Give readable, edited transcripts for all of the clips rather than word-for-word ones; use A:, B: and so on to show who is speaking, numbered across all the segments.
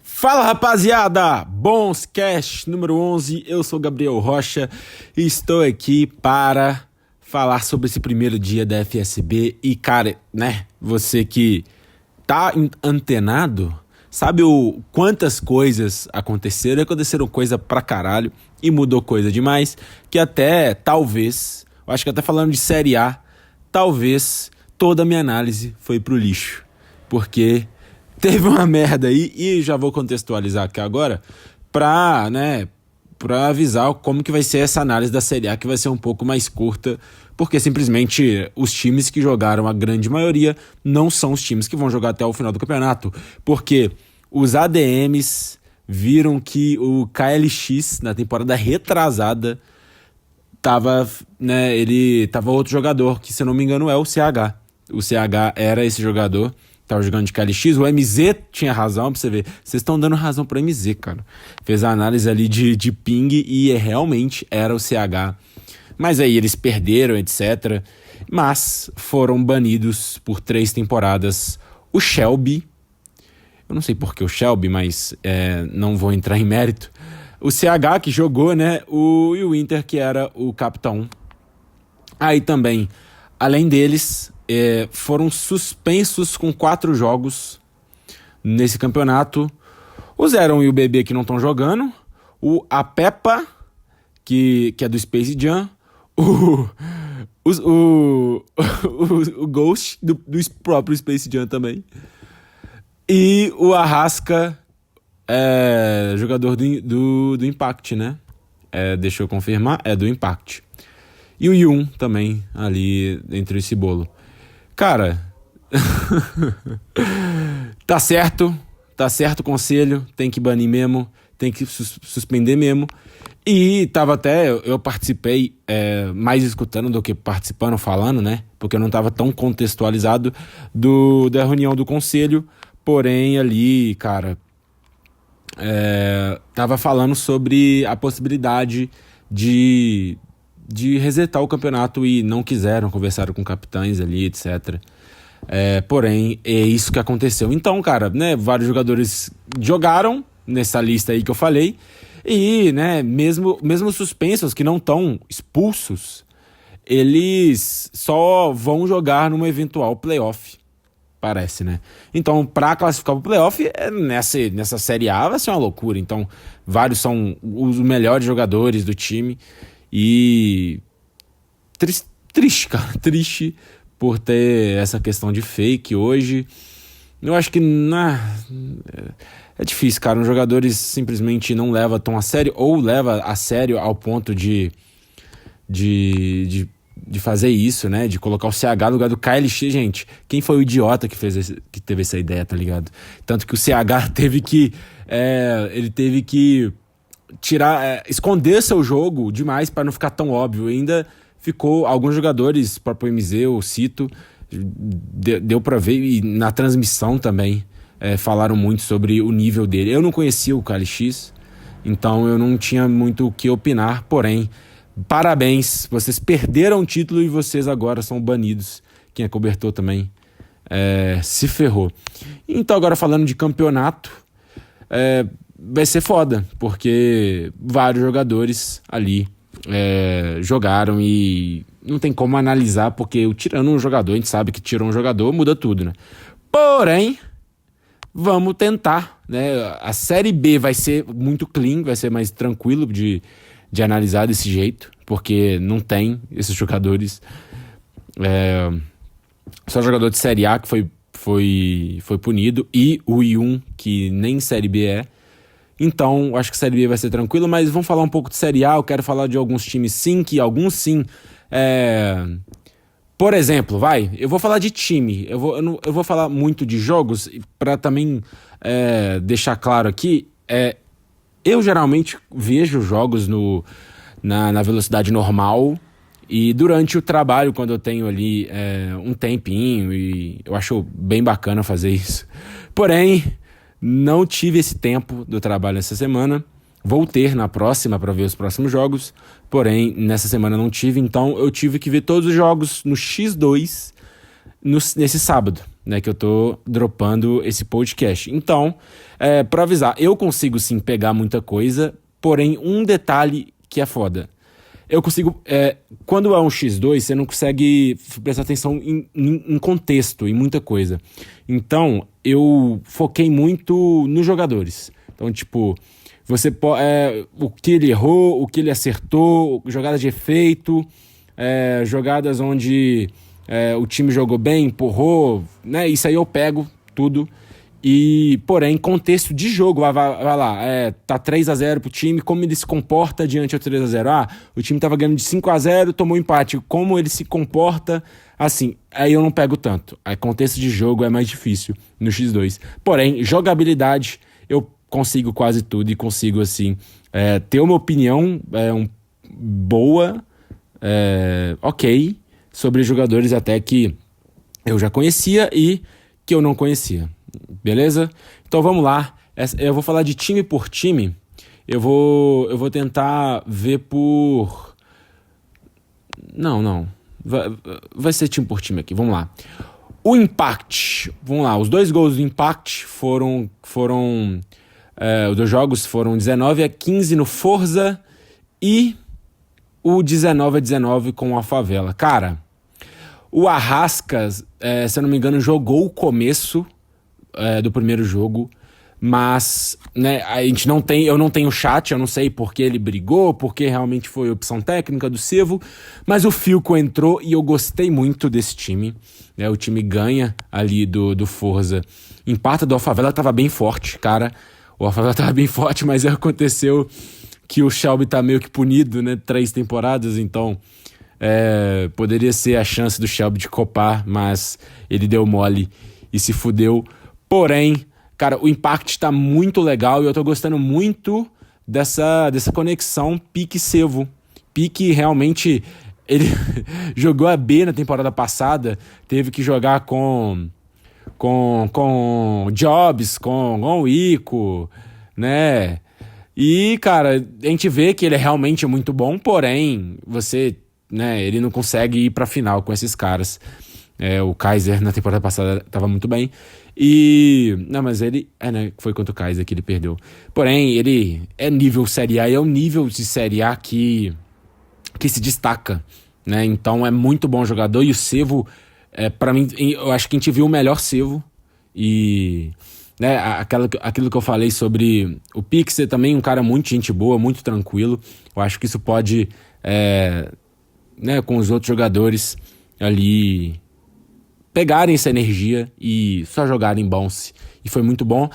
A: Fala rapaziada, Bons Cast número 11, eu sou Gabriel Rocha e estou aqui para falar sobre esse primeiro dia da FSB e cara, né, você que tá antenado, sabe quantas coisas aconteceram coisa pra caralho e mudou coisa demais, que até talvez, eu acho que até falando de Série A, talvez toda a minha análise foi pro lixo, porque teve uma merda aí, e já vou contextualizar aqui agora, pra avisar como que vai ser essa análise da Série A, que vai ser um pouco mais curta, porque simplesmente os times que jogaram, a grande maioria, não são os times que vão jogar até o final do campeonato, porque os ADMs viram que o KLX, na temporada retrasada, tava outro jogador, que se eu não me engano é o CH. O CH era esse jogador, tava jogando de KLX, o MZ tinha razão, pra você ver. Vocês estão dando razão pro MZ, cara. Fez a análise ali de ping e realmente era o CH. Mas aí eles perderam, etc. Mas foram banidos por 3 temporadas. O Shelby, eu não sei por que o Shelby, mas não vou entrar em mérito. O CH que jogou, né? E o Winter que era o capitão. Aí também, além deles, foram suspensos com 4 jogos nesse campeonato. O Zeron e o BB que não estão jogando. A Peppa, que é do Space Jam. O Ghost, do próprio Space Jam também. E o Arrasca, jogador do Impact, né? Deixa eu confirmar, é do Impact. E o Yun também, ali entre esse bolo. Cara, tá certo o conselho, tem que banir mesmo, tem que suspender mesmo. E eu participei mais escutando do que participando, falando, né? Porque eu não tava tão contextualizado da reunião do conselho, porém ali, cara, tava falando sobre a possibilidade de resetar o campeonato e não quiseram, conversaram com capitães ali, etc. Porém, é isso que aconteceu. Então, cara, né, vários jogadores jogaram nessa lista aí que eu falei e, né, mesmo suspensos, que não estão expulsos, eles só vão jogar numa eventual playoff, parece, né? Então, pra classificar pro playoff, nessa Série A vai ser uma loucura. Então, vários são os melhores jogadores do time. E triste, cara, triste por ter essa questão de fake hoje. Eu acho que é difícil, cara. Os jogadores simplesmente não levam tão a sério, ou leva a sério ao ponto de fazer isso, né? De colocar o CH no lugar do KLX, gente. Quem foi o idiota que teve essa ideia, tá ligado? Tanto que o CH teve que esconder seu jogo demais para não ficar tão óbvio. Ainda ficou alguns jogadores, próprio MZ, eu cito, deu pra ver, e na transmissão também falaram muito sobre o nível dele. Eu não conhecia o KLX, então eu não tinha muito o que opinar, porém, parabéns, vocês perderam o título e vocês agora são banidos. Quem acobertou também se ferrou. Então agora falando de campeonato, vai ser foda, porque vários jogadores ali jogaram e não tem como analisar, porque tirando um jogador, a gente sabe que tirou um jogador, muda tudo, né? Porém, vamos tentar, né? A Série B vai ser muito clean, vai ser mais tranquilo de analisar desse jeito, porque não tem esses jogadores. Só jogador de Série A que foi punido, e o Yun, que nem Série B é. Então, acho que a Série B vai ser tranquilo, mas vamos falar um pouco de Série A. Eu quero falar de alguns times sim, que alguns sim. Por exemplo, eu vou falar de time. Eu vou falar muito de jogos, para também deixar claro aqui. Eu geralmente vejo jogos na velocidade normal, e durante o trabalho, quando eu tenho ali um tempinho, e eu acho bem bacana fazer isso. Porém, não tive esse tempo do trabalho essa semana. Vou ter na próxima para ver os próximos jogos. Porém, nessa semana não tive. Então, eu tive que ver todos os jogos no X2 nesse sábado. né, que eu tô dropando esse podcast. Então, pra avisar, eu consigo sim pegar muita coisa, porém um detalhe que é foda. Eu consigo. Quando é um X2, você não consegue prestar atenção em contexto, em muita coisa. Então, eu foquei muito nos jogadores. Então, tipo, o que ele errou, o que ele acertou, jogadas de efeito, jogadas onde o time jogou bem, empurrou, né? Isso aí eu pego tudo. E, porém, contexto de jogo, vai lá, tá 3-0 pro time, como ele se comporta diante do 3-0? O time tava ganhando de 5-0, tomou empate, como ele se comporta, assim, aí eu não pego tanto. Aí contexto de jogo é mais difícil no X2. Porém, jogabilidade, eu consigo quase tudo e consigo, assim, ter uma opinião boa, ok, sobre jogadores até que eu já conhecia e que eu não conhecia. Beleza? Então vamos lá. Eu vou falar de time por time. Eu vou tentar ver por... Não. Vai ser time por time aqui. Vamos lá. O Impact. Vamos lá. Os 2 gols do Impact foram os 2 jogos foram 19-15 no Forza e o 19-19 com a Favela. Cara, o Arrasca, se eu não me engano, jogou o começo do primeiro jogo, mas, né, eu não tenho chat, eu não sei porque ele brigou, porque realmente foi opção técnica do Sevo, mas o Filco entrou e eu gostei muito desse time, né, o time ganha ali do Forza, empata do Alfavela, tava bem forte, cara, o Alfavela tava bem forte, mas aconteceu que o Shelby tá meio que punido, né, 3 temporadas, então poderia ser a chance do Shelby de copar, mas ele deu mole e se fudeu. Porém, cara, o Impact tá muito legal e eu tô gostando muito dessa conexão Pique-Sevo. Pique realmente, ele jogou a B na temporada passada, teve que jogar com Jobs, com o Ico, né? E, cara, a gente vê que ele é realmente muito bom, porém, ele não consegue ir pra final com esses caras. O Kaiser na temporada passada tava muito bem. Mas ele... né? Foi contra o Kaiser que ele perdeu. Porém, ele é nível Série A e é um nível de Série A que se destaca, né? Então é muito bom jogador. E o Sevo, pra mim, eu acho que a gente viu o melhor Sevo. E... né, aquilo que eu falei sobre o Pixel também, um cara muito gente boa, muito tranquilo. Eu acho que isso pode... né, com os outros jogadores ali... pegarem essa energia e só jogarem bounce. E foi muito bom.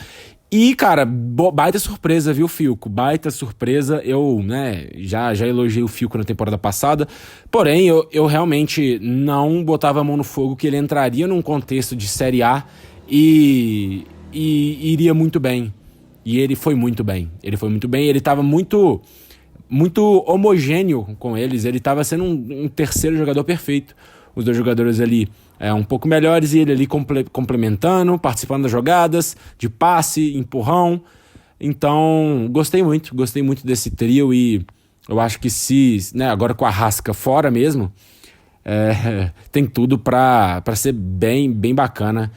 A: E, cara, baita surpresa, viu, Filco? Baita surpresa. Eu, né, já elogiei o Filco na temporada passada. Porém, eu realmente não botava a mão no fogo que ele entraria num contexto de Série A e iria muito bem. E ele foi muito bem. Ele tava muito homogêneo com eles. Ele tava sendo um terceiro jogador perfeito. Os 2 jogadores ali um pouco melhores e ele ali complementando, participando das jogadas, de passe, empurrão. Então, gostei muito desse trio e eu acho que agora com a Arrasca fora mesmo, tem tudo pra ser bem, bem bacana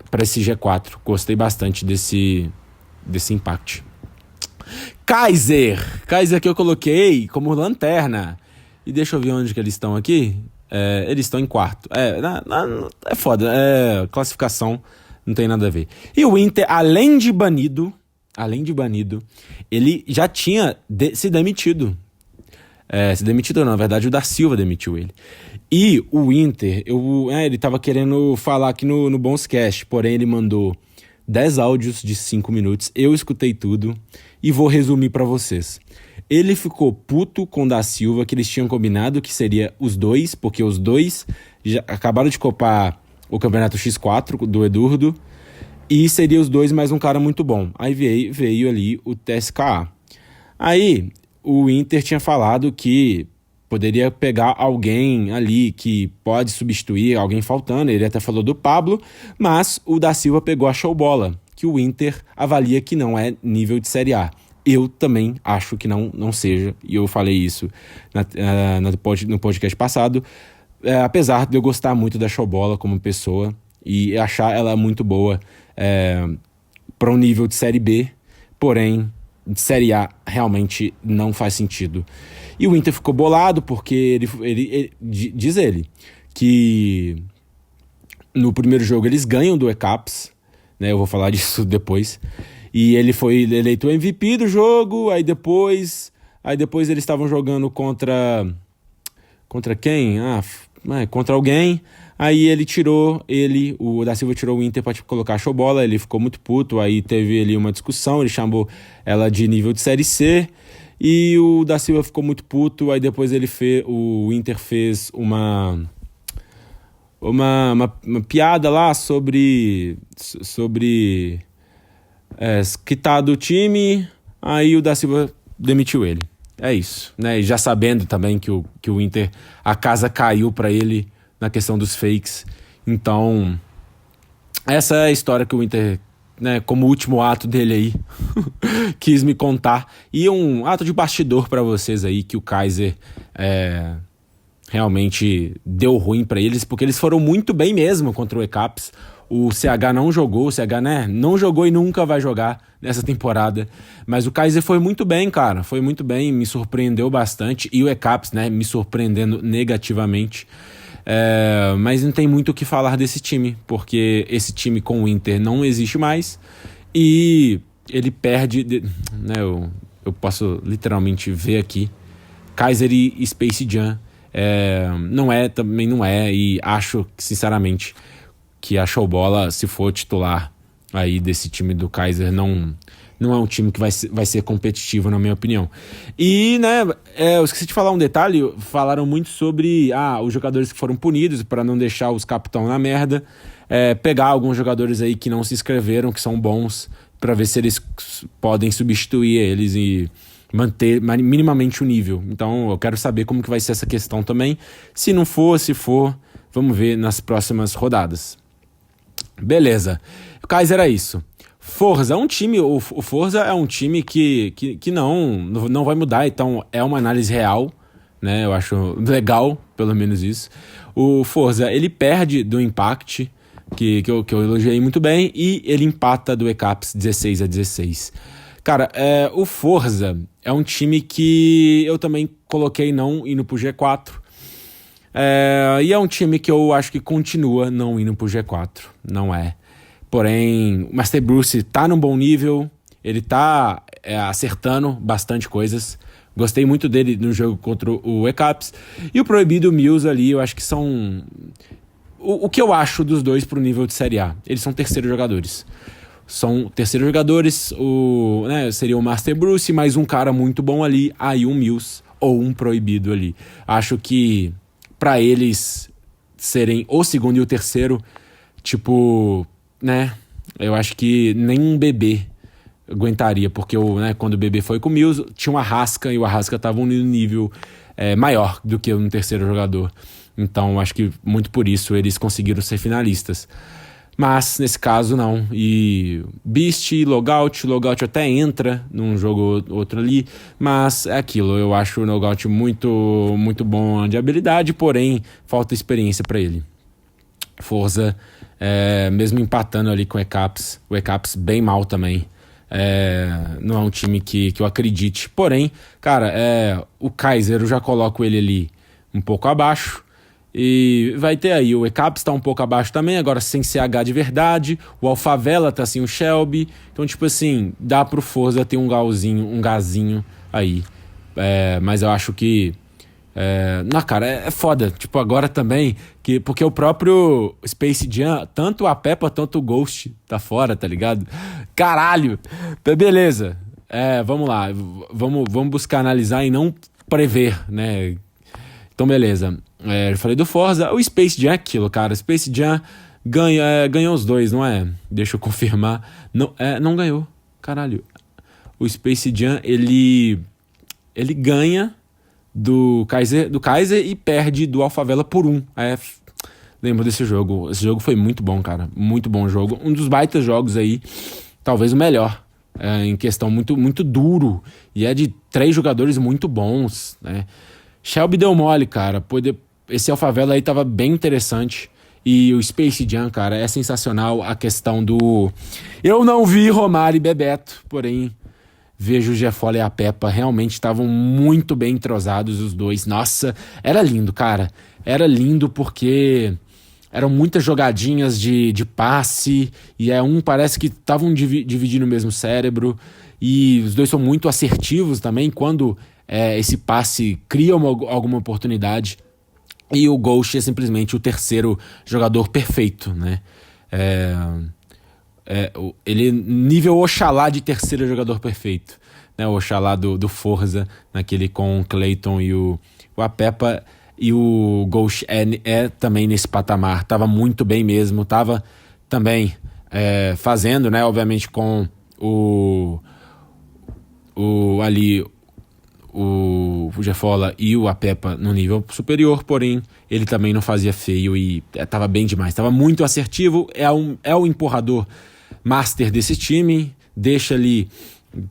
A: pra esse G4. Gostei bastante desse Impact. Kaiser que eu coloquei como lanterna. E deixa eu ver onde que eles estão aqui. Eles estão em quarto. É foda. Classificação não tem nada a ver. E o Inter, além de banido, ele já tinha se demitido. Se demitido não, na verdade o Da Silva demitiu ele. E o Inter, ele tava querendo falar aqui no Bonscast, porém ele mandou 10 áudios de 5 minutos. Eu escutei tudo e vou resumir pra vocês. Ele ficou puto com o Da Silva, que eles tinham combinado que seria os 2, porque os 2 já acabaram de copar o campeonato X4 do Edurdo, e seria os 2 mais um cara muito bom. Aí veio ali o TSKA. Aí o Inter tinha falado que poderia pegar alguém ali que pode substituir alguém faltando, ele até falou do Pablo, mas o Da Silva pegou a showbola, que o Inter avalia que não é nível de Série A. Eu também acho que não seja, e eu falei isso no podcast passado, apesar de eu gostar muito da showbola como pessoa, e achar ela muito boa para um nível de Série B, porém, de Série A realmente não faz sentido. E o Inter ficou bolado porque diz ele que no primeiro jogo eles ganham do ECAPS, né? Eu vou falar disso depois. E ele foi eleito o MVP do jogo, aí depois eles estavam jogando contra quem? Contra alguém. Aí o Da Silva tirou o Inter pra colocar a Shobola, ele ficou muito puto, aí teve ali uma discussão, ele chamou ela de nível de Série C, e o Da Silva ficou muito puto, aí depois o Inter fez uma piada lá sobre quitar do time, aí o Da Silva demitiu ele. É isso, né? E já sabendo também que o Inter, a casa caiu pra ele na questão dos fakes. Então, essa é a história que o Inter, né, como último ato dele aí, quis me contar. E um ato de bastidor pra vocês aí, que o Kaiser realmente deu ruim pra eles, porque eles foram muito bem mesmo contra o ECAPS. O CH não jogou, o CH, né, não jogou e nunca vai jogar nessa temporada. Mas o Kaiser foi muito bem, cara. Foi muito bem, me surpreendeu bastante. E o ECAPS, né, me surpreendendo negativamente. Mas não tem muito o que falar desse time, porque esse time com o Inter não existe mais. E ele perde, né, eu posso literalmente ver aqui. Kaiser e Space Jam. Também não é. E acho, sinceramente, que a Showbola, se for titular aí desse time do Kaiser, não é um time que vai ser competitivo, na minha opinião. E, né, eu esqueci de falar um detalhe, falaram muito sobre os jogadores que foram punidos para não deixar os capitão na merda, pegar alguns jogadores aí que não se inscreveram, que são bons, para ver se eles podem substituir eles e manter minimamente o nível. Então eu quero saber como que vai ser essa questão também. Se não for, vamos ver nas próximas rodadas. Beleza. O Kaiser é isso. Forza é um time, o Forza é um time que não vai mudar, então é uma análise real, né? Eu acho legal, pelo menos isso. O Forza, ele perde do Impact, que eu elogiei muito bem, e ele empata do ECAPS 16-16. Cara, o Forza é um time que eu também coloquei não indo pro G4. E é um time que eu acho que continua não indo pro G4. Não é. Porém, o Master Bruce tá num bom nível. Ele tá acertando bastante coisas. Gostei muito dele no jogo contra o ECAPS. E o Proibido e o Mills ali, eu acho que são... O que eu acho dos dois pro nível de Série A? Eles são terceiros jogadores. Seria o Master Bruce, mais um cara muito bom ali, aí um Mills ou um Proibido ali. Acho que pra eles serem o segundo e o terceiro, tipo, né, eu acho que nem um bebê aguentaria, porque quando o bebê foi com o Mills, tinha o Arrasca, e o Arrasca tava um nível maior do que um terceiro jogador. Então, acho que muito por isso eles conseguiram ser finalistas. Mas, nesse caso, não. E Beast, Logout até entra num jogo ou outro ali, mas é aquilo. Eu acho o Logout muito, muito bom de habilidade, porém, falta experiência para ele. Forza, mesmo empatando ali com o ECAPS bem mal também. Não é um time que eu acredite. Porém, cara, o Kaiser, eu já coloco ele ali um pouco abaixo. E vai ter aí, o ECAPS tá um pouco abaixo também, agora sem CH de verdade. O Alfavela tá assim, o Shelby. Então, tipo assim, dá pro Forza ter um gazinho aí. Mas eu acho que... Não, cara, é foda. Tipo, agora também, porque o próprio Space Jam, tanto a Peppa, tanto o Ghost tá fora, tá ligado? Caralho! Beleza. Vamos lá. Vamos buscar analisar e não prever, né? Então, beleza. Eu falei do Forza. O Space Jam é aquilo, cara. O Space Jam ganhou os dois, não é? Deixa eu confirmar. Não ganhou. Caralho. O Space Jam, ele ganha do Kaiser e perde do Alfavela por 1. Lembro desse jogo. Esse jogo foi muito bom, cara. Muito bom jogo. Um dos baitas jogos aí. Talvez o melhor. Em questão muito, muito duro. E é de 3 jogadores muito bons, né? Shelby deu mole, cara. Esse Alfavela aí tava bem interessante. E o Space Jam, cara, é sensacional a questão do... Eu não vi Romário e Bebeto, porém vejo o Jeffola e a Peppa, realmente estavam muito bem entrosados os dois. Nossa, era lindo, cara. Era lindo porque eram muitas jogadinhas de passe, e parece que estavam dividindo o mesmo cérebro, e os dois são muito assertivos também quando esse passe cria alguma oportunidade. E o Ghost é simplesmente o terceiro jogador perfeito, né? Ele nível Oxalá de terceiro jogador perfeito, né? O Oxalá do Forza, naquele com o Clayton e a Peppa, e o Ghost também nesse patamar. Tava muito bem mesmo, tava também fazendo, né? Obviamente com o Jeffola e a Peppa no nível superior, porém ele também não fazia feio e tava bem demais, tava muito assertivo, é o empurrador master desse time, deixa ali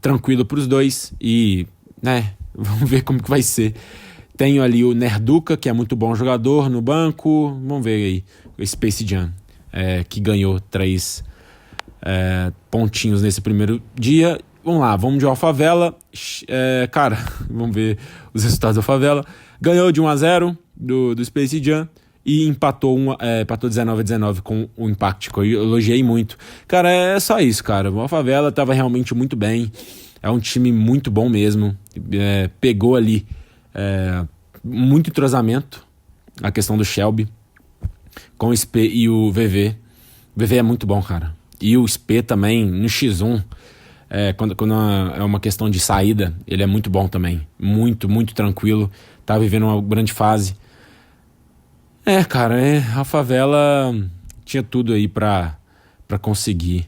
A: tranquilo pros dois e, né, vamos ver como que vai ser. Tenho ali o Nerduka, que é muito bom jogador no banco, vamos ver aí, o Space Jam, que ganhou 3 pontinhos nesse primeiro dia. Vamos lá, vamos de Alphavela. Cara, vamos ver os resultados da Alphavela. Ganhou de 1-0 do Space Jam e empatou 19-19 com o Impact, que eu elogiei muito. Cara, é só isso, cara. O Alphavela estava realmente muito bem. É um time muito bom mesmo. Pegou ali muito entrosamento. A questão do Shelby com o SP e o VV. O VV é muito bom, cara. E o SP também, no X1... quando é uma questão de saída, ele é muito bom também. Muito, muito tranquilo. Tá vivendo uma grande fase. Cara, a Favela tinha tudo aí pra conseguir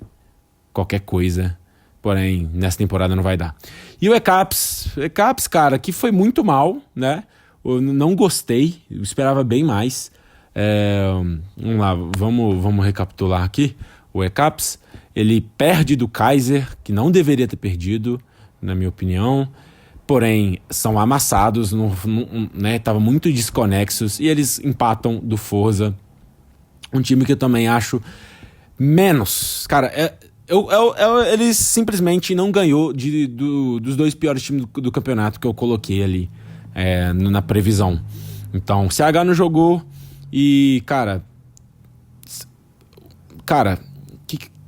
A: qualquer coisa. Porém, nessa temporada não vai dar. E o ECAPS, cara, que foi muito mal, né? Eu não gostei, eu esperava bem mais. Vamos lá, vamos recapitular aqui. O ECAPS, ele perde do Kaiser, que não deveria ter perdido, na minha opinião. Porém, são amassados, né? Estavam muito desconexos. E eles empatam do Forza. Um time que eu também acho menos. Cara, eles simplesmente não ganhou dos dois piores times do campeonato que eu coloquei ali na previsão. Então, o CH não jogou. E, cara...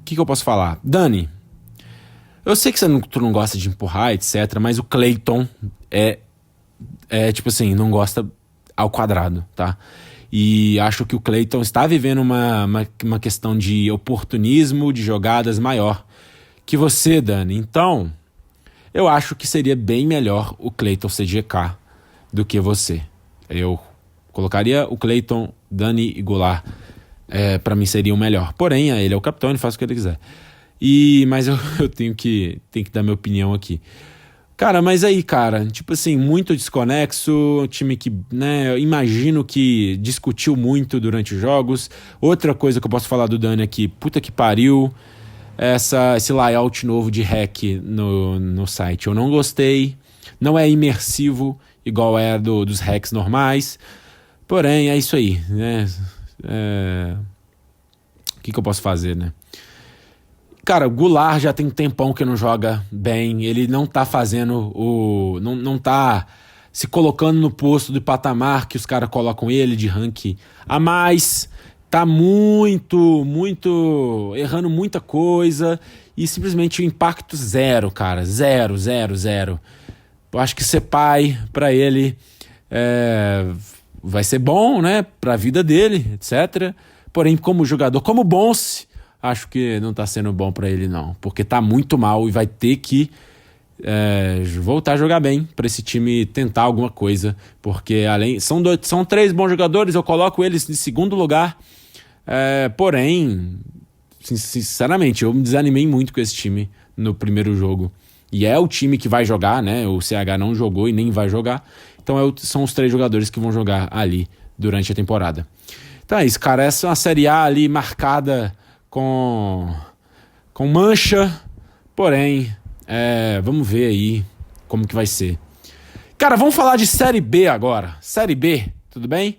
A: O que eu posso falar? Dani, eu sei que tu não gosta de empurrar, etc, mas o Clayton tipo assim, não gosta ao quadrado, tá? E acho que o Clayton está vivendo uma questão de oportunismo, de jogadas maior que você, Dani. Então, eu acho que seria bem melhor o Clayton CGK do que você. Eu colocaria o Clayton, Dani e Goulart. Pra mim seria o melhor. Porém, ele é o capitão, ele faz o que ele quiser. Mas eu tenho que dar minha opinião aqui. Cara, mas aí, cara, tipo assim, muito desconexo, time que, né, eu imagino que discutiu muito durante os jogos. Outra coisa que eu posso falar do Dani aqui, puta que pariu, esse layout novo de hack no site. Eu não gostei, não é imersivo, igual dos hacks normais. Porém, é isso aí, né? O que eu posso fazer, né? Cara, o Goulart já tem um tempão que não joga bem. Ele não tá fazendo não tá se colocando no posto do patamar que os caras colocam ele de rank a mais. Tá muito errando muita coisa. E simplesmente o impacto zero, cara. Zero. Eu acho que ser pai pra ele vai ser bom, né? Pra vida dele, etc. Porém, como jogador, como Bonse, acho que não tá sendo bom pra ele, não. Porque tá muito mal e vai ter que voltar a jogar bem pra esse time tentar alguma coisa. Porque são 3 bons jogadores, eu coloco eles em segundo lugar. Porém, sinceramente, eu me desanimei muito com esse time no primeiro jogo. E é o time que vai jogar, né? O CH não jogou e nem vai jogar. Então são os 3 jogadores que vão jogar ali durante a temporada. Então é isso, cara. Essa é uma Série A ali marcada com mancha. Porém, vamos ver aí como que vai ser. Cara, vamos falar de Série B agora. Série B, tudo bem?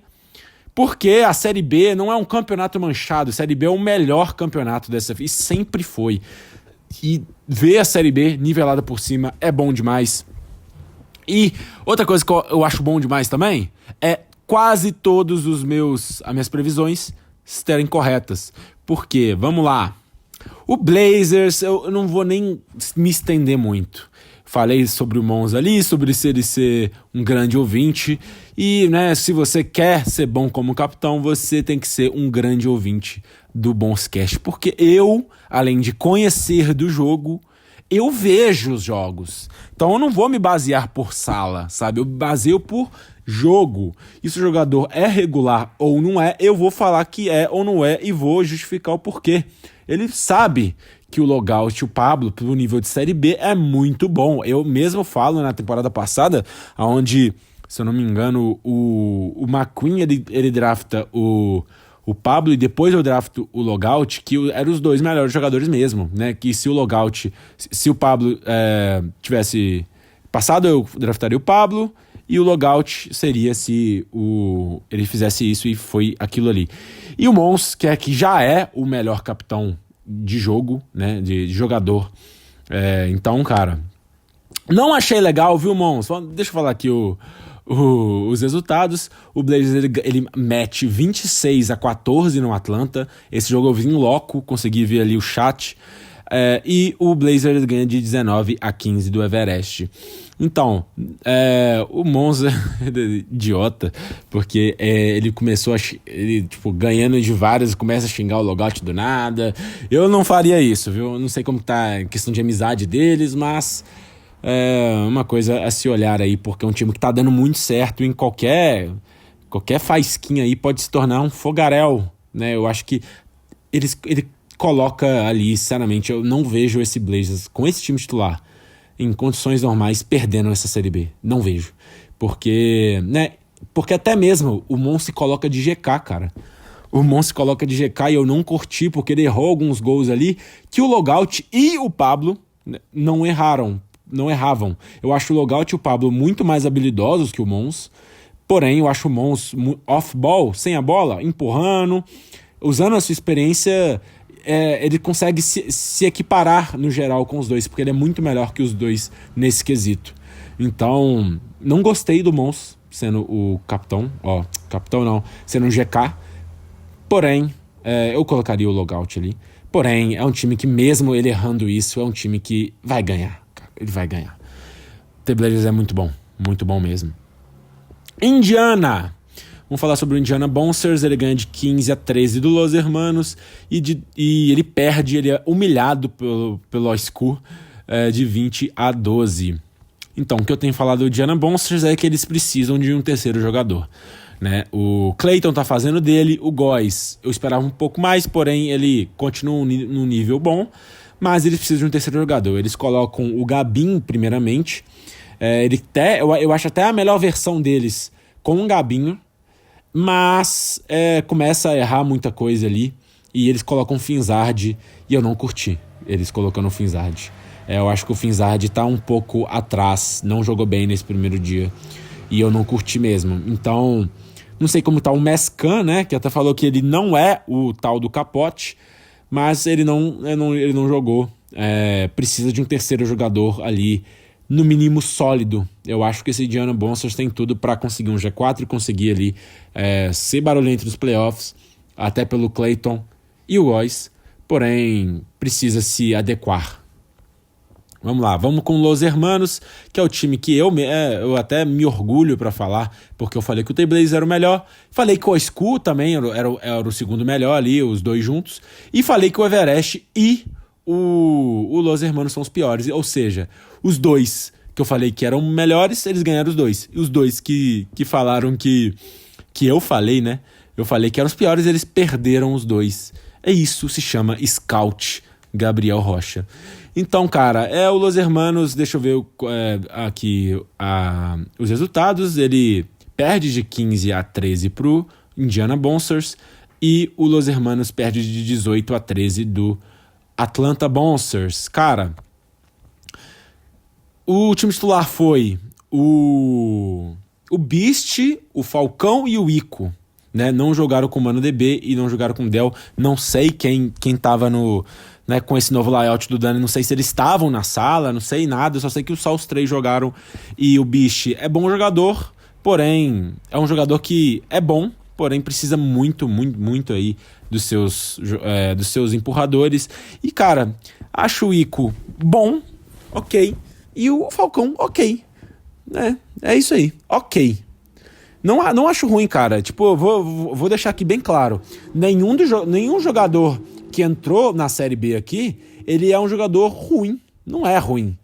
A: Porque a Série B não é um campeonato manchado, a Série B é o melhor campeonato dessa e sempre foi. E ver a Série B nivelada por cima é bom demais. E outra coisa que eu acho bom demais também é quase todos as minhas previsões estarem corretas. Por quê? Vamos lá. O Blazers, eu não vou nem me estender muito. Falei sobre o Monza ali, sobre se ele ser um grande ouvinte. E, né, se você quer ser bom como capitão, você tem que ser um grande ouvinte do Bonscast. Porque eu, além de conhecer do jogo, eu vejo os jogos. Então eu não vou me basear por sala, sabe? Eu me baseio por jogo. E se o jogador é regular ou não é, eu vou falar que é ou não é e vou justificar o porquê. Ele sabe que o Logout, o Pablo, pelo nível de Série B, é muito bom. Eu mesmo falo na temporada passada, onde, se eu não me engano, o McQueen, ele drafta o Pablo e depois eu drafto o Logout, que eram os dois melhores jogadores mesmo, né? Que se o Logout, se o Pablo tivesse passado, eu draftaria o Pablo e o Logout seria se ele fizesse isso e foi aquilo ali. E o Mons, que já é o melhor capitão de jogo, né? De jogador. Então, cara, não achei legal, viu, Mons? Deixa eu falar aqui os resultados. O Blazers ele mete 26-14 no Atlanta. Esse jogo eu vi em loco, consegui ver ali o chat. E o Blazers ganha de 19-15 do Everest. Então, o Monza é idiota, porque ele começou ganhando de várias, começa a xingar o Logout do nada. Eu não faria isso, viu? Eu não sei como tá a questão de amizade deles, mas uma coisa a se olhar aí, porque é um time que tá dando muito certo em qualquer faisquinha aí pode se tornar um fogaréu, né? Eu acho que ele coloca ali, sinceramente, eu não vejo esse Blazers com esse time titular em condições normais perdendo essa Série B. Não vejo. Porque até mesmo o Mon se coloca de GK, cara. O Mon se coloca de GK e eu não curti porque ele errou alguns gols ali que o Logout e o Pablo não erravam. Eu acho o Logout e o Pablo muito mais habilidosos que o Mons. Porém, eu acho o Mons off-ball, sem a bola, empurrando, usando a sua experiência. Ele consegue se equiparar no geral com os dois, porque ele é muito melhor que os dois nesse quesito. Então, não gostei do Mons sendo o capitão. Capitão não, sendo o GK. Porém, eu colocaria o Logout ali. Porém, é um time que mesmo ele errando isso, é um time que vai ganhar. Ele vai ganhar. O The Blazers é muito bom mesmo. Indiana. Vamos falar sobre o Indiana Bouncers. Ele ganha de 15-13 do Los Hermanos e ele perde, ele é humilhado pelo OSCU de 20-12. Então, o que eu tenho falado do Indiana Bouncers é que eles precisam de um terceiro jogador, né? O Clayton tá fazendo dele, o Góes eu esperava um pouco mais, porém ele continua num nível bom, mas eles precisam de um terceiro jogador. Eles colocam o Gabin primeiramente, eu acho até a melhor versão deles com o Gabinho, mas começa a errar muita coisa ali e eles colocam o Finzard e eu não curti eles colocando o Finzard. Eu acho que o Finzard tá um pouco atrás, não jogou bem nesse primeiro dia e eu não curti mesmo. Então, não sei como tá o Mescan, né, que até falou que ele não é o tal do Capote, mas ele não jogou. Precisa de um terceiro jogador ali, no mínimo sólido. Eu acho que esse Indiana Bouncers tem tudo para conseguir um G4 e conseguir ali ser barulhento nos playoffs, até pelo Clayton e o Góes, porém precisa se adequar. Vamos lá, vamos com Los Hermanos, que é o time que eu até me orgulho para falar, porque eu falei que o The Blazers era o melhor, falei que o OSCU também era o segundo melhor ali, os dois juntos, e falei que o Everest e o Los Hermanos são os piores, ou seja, os dois que eu falei que eram melhores, eles ganharam os dois. E os dois que falaram que eu falei, né? Eu falei que eram os piores, eles perderam os dois. Isso se chama Scout Gabriel Rocha. Então, cara, o Los Hermanos, deixa eu ver aqui os resultados. Ele perde de 15-13 pro Indiana Bouncers e o Los Hermanos perde de 18-13 do Atlanta Bouncers. Cara, o time titular foi o Beast, o Falcão e o Ico. né? Não jogaram com o Mano DB e não jogaram com o Dell. Não sei quem tava no, né, com esse novo layout do Dani, não sei se eles estavam na sala, não sei nada, eu só sei que só os três jogaram e o Bishi é bom jogador, porém é um jogador que é bom, porém precisa muito, muito, muito aí dos seus empurradores. E cara, acho o Ico bom, ok, e o Falcão ok, é isso aí, ok. Não acho ruim, cara. Tipo, eu vou deixar aqui bem claro. Nenhum jogador que entrou na Série B aqui, ele é um jogador ruim. Não é ruim.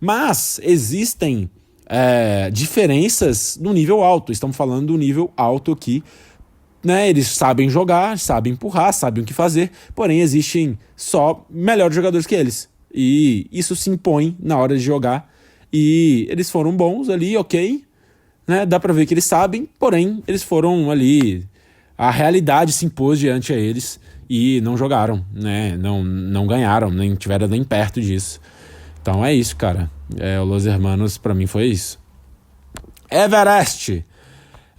A: Mas existem diferenças no nível alto. Estamos falando do nível alto aqui. Né? Eles sabem jogar, sabem empurrar, sabem o que fazer. Porém, existem só melhores jogadores que eles. E isso se impõe na hora de jogar. E eles foram bons ali, ok. Né? Dá pra ver que eles sabem, porém, eles foram ali. A realidade se impôs diante a eles e não jogaram, né? Não ganharam, nem tiveram nem perto disso. Então é isso, cara. O Los Hermanos, pra mim, foi isso. Everest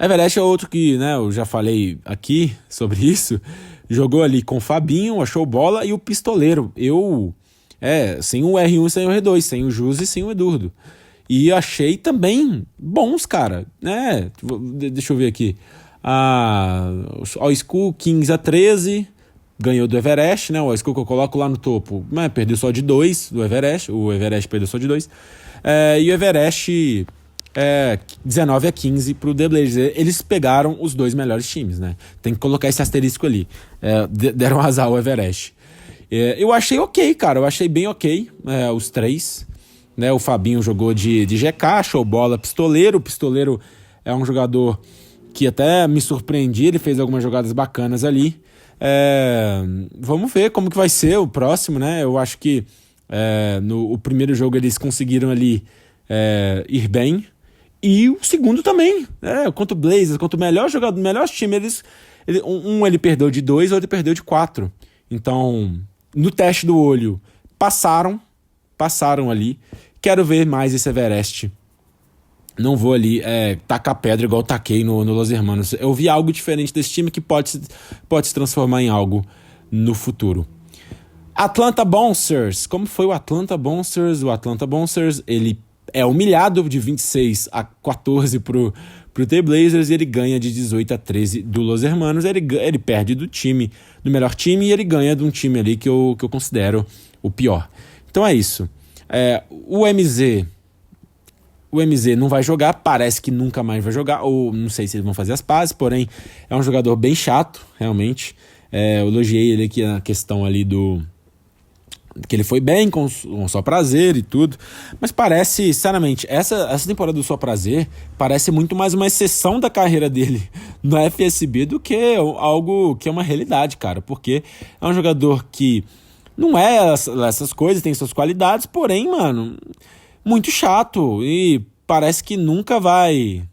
A: é outro que, né, eu já falei aqui sobre isso. Jogou ali com o Fabinho, achou bola, e o Pistoleiro. Sem o R1 e sem o R2, sem o Jus e sem o Edurdo. E achei também bons, cara, né? Deixa eu ver aqui. O School 15-13, ganhou do Everest, né? O School que eu coloco lá no topo, mas perdeu só de 2 do Everest. O Everest perdeu só de 2. E o Everest 19-15 pro The Blazers. Eles pegaram os dois melhores times, né? Tem que colocar esse asterisco ali. Deram azar ao Everest. Eu achei ok, cara. Eu achei bem ok, os três. Né, o Fabinho jogou de GK, show bola, Pistoleiro. O Pistoleiro é um jogador que até me surpreendi, ele fez algumas jogadas bacanas ali. Vamos ver como que vai ser o próximo, né? Eu acho que no primeiro jogo eles conseguiram ali ir bem. E o segundo também, contra o Blazers, contra o melhor jogador, o melhor time, ele perdeu de 2, outro perdeu de 4. Então, no teste do olho, passaram ali. Quero ver mais esse Everest. Não vou ali tacar pedra igual taquei no Los Hermanos. Eu vi algo diferente desse time que pode se transformar em algo no futuro. Atlanta Bouncers. Como foi o Atlanta Bouncers? O Atlanta Bouncers, ele é humilhado de 26-14 pro The Blazers e ele ganha de 18-13 do Los Hermanos. Ele perde do melhor time, e ele ganha de um time ali que eu considero o pior. Então é isso. O MZ não vai jogar, parece que nunca mais vai jogar, ou não sei se eles vão fazer as pazes, porém é um jogador bem chato, realmente. Eu elogiei ele aqui na questão ali que ele foi bem com Só Prazer e tudo, mas parece, sinceramente, essa temporada do Só Prazer parece muito mais uma exceção da carreira dele no FSB do que algo que é uma realidade, cara, porque é um jogador que não é essas coisas, tem suas qualidades, porém, mano, muito chato e parece que nunca vai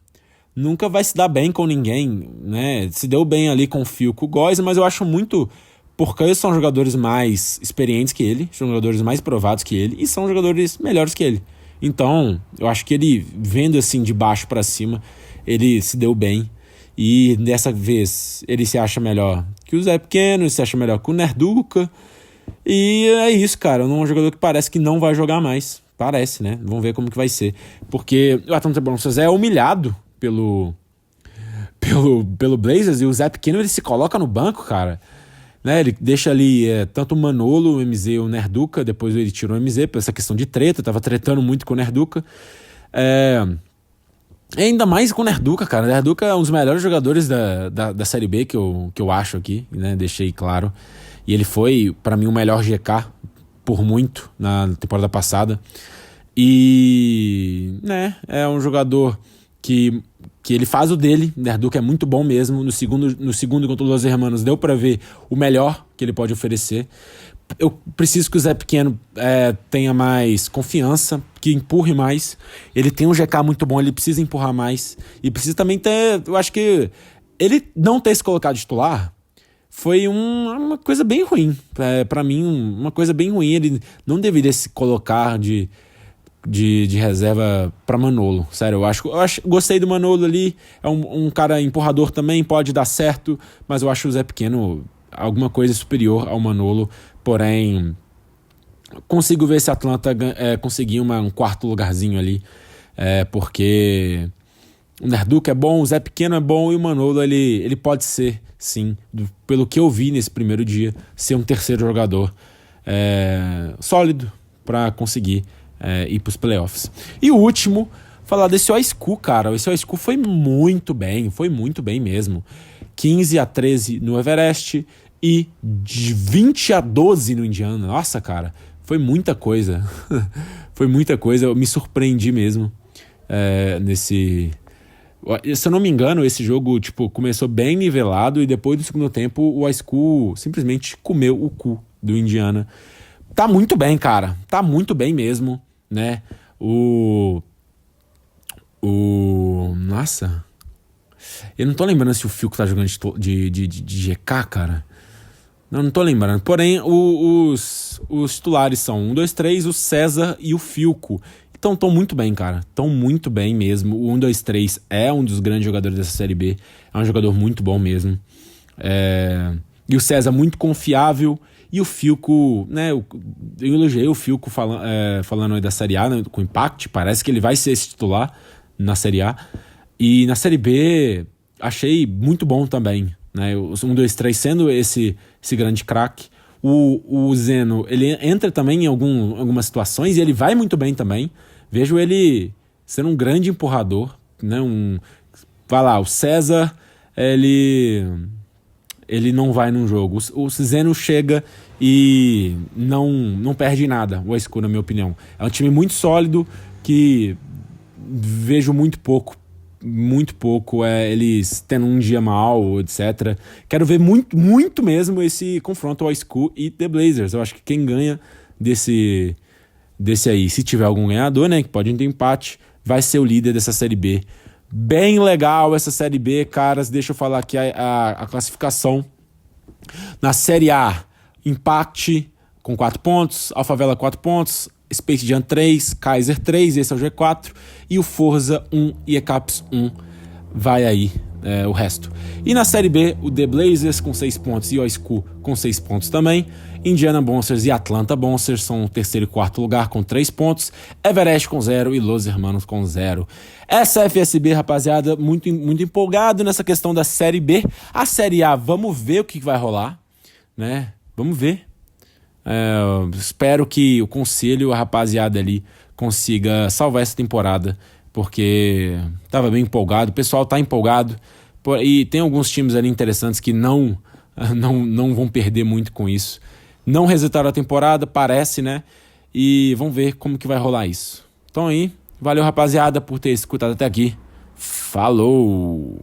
A: se dar bem com ninguém, né? Se deu bem ali com o Phil, com o Góes, mas eu acho muito porque eles são jogadores mais experientes que ele, são jogadores mais provados que ele e são jogadores melhores que ele. Então, eu acho que ele, vendo assim de baixo pra cima, ele se deu bem. E dessa vez ele se acha melhor que o Zé Pequeno, ele se acha melhor que o Nerduca. E é isso, cara. É um jogador que parece que não vai jogar mais. Parece, né? Vamos ver como que vai ser. Porque o Atlanta Bouncers é humilhado pelo Blazers, e o Zé Pequeno ele se coloca no banco, cara. Né? Ele deixa ali tanto o Manolo, o MZ e o Nerduca. Depois ele tirou o MZ por essa questão de treta. Tava tretando muito com o Nerduca. Ainda mais com o Nerduca, cara. O Nerduca é um dos melhores jogadores da Série B que eu acho aqui, né? Deixei claro. E ele foi, pra mim, o melhor GK por muito na temporada passada. E, né, é um jogador que ele faz o dele. O Nerduca é muito bom mesmo. No segundo contra os Los Hermanos deu pra ver o melhor que ele pode oferecer. Eu preciso que o Zé Pequeno tenha mais confiança, que empurre mais. Ele tem um GK muito bom, ele precisa empurrar mais. E precisa também ter... Eu acho que ele não ter se colocado titular foi uma coisa bem ruim. Pra mim, uma coisa bem ruim. Ele não deveria se colocar de reserva pra Manolo. Sério, gostei do Manolo ali. É um cara empurrador também, pode dar certo, mas eu acho o Zé Pequeno alguma coisa superior ao Manolo. Porém, consigo ver esse Atlanta conseguir um quarto lugarzinho ali, porque o Nerduca é bom, o Zé Pequeno é bom e o Manolo ele pode ser, sim, pelo que eu vi nesse primeiro dia, ser um terceiro jogador sólido para conseguir ir para os playoffs. E o último, falar desse OSCU, cara. Esse OSCU foi muito bem mesmo. 15-13 no Everest e de 20-12 no Indiana. Nossa, cara, foi muita coisa. Foi muita coisa, eu me surpreendi mesmo nesse... Se eu não me engano, esse jogo começou bem nivelado e depois do segundo tempo o OSCU simplesmente comeu o cu do Indiana. Tá muito bem, cara. Tá muito bem mesmo, né? Nossa. Eu não tô lembrando se o Fiuco tá jogando de GK, cara. Não tô lembrando. Porém, os titulares são 1, 2, 3, o César e o Fiuco. Então estão muito bem, cara. Estão muito bem mesmo. O 1, 2, 3 é um dos grandes jogadores dessa Série B. É um jogador muito bom mesmo. E o César muito confiável. E o Fiuco, né? Eu elogiei o Fiuco falando aí da Série A, né, com Impact. Parece que ele vai ser esse titular na Série A. E na Série B, achei muito bom também, né? O 1, 2, 3 sendo esse grande craque. O Zeno, ele entra também em algumas situações e ele vai muito bem também. Vejo ele sendo um grande empurrador, né? Vai lá, o César, ele não vai num jogo. O Zeno chega e não perde nada, o OSCU, na minha opinião. É um time muito sólido que vejo muito pouco eles tendo um dia mal, etc. Quero ver muito mesmo esse confronto ao OSCU e The Blazers. Eu acho que quem ganha desse aí, se tiver algum ganhador, né, que pode ter empate, vai ser o líder dessa Série B. Bem legal essa Série B, caras. Deixa eu falar aqui a classificação. Na Série A, Impact com 4 pontos, Alphavela 4 pontos, Space Jam 3, Kaiser 3, esse é o G4, e o Forza 1 e Ecaps 1 vai aí o resto. E na Série B, o The Blazers com 6 pontos e o OSCU com 6 pontos também. Indiana Boncers e Atlanta Boncers são o terceiro e quarto lugar com 3 pontos. Everest com 0 e Los Hermanos com 0. Essa FSB, rapaziada, muito empolgado nessa questão da Série B. A Série A, vamos ver o que vai rolar, né? Vamos ver. Espero que o conselho, a rapaziada ali, consiga salvar essa temporada, porque tava bem empolgado, o pessoal tá empolgado, e tem alguns times ali interessantes que não vão perder muito com isso. Não resetaram a temporada, parece, né? E vamos ver como que vai rolar isso. Então aí, valeu, rapaziada, por ter escutado até aqui. Falou!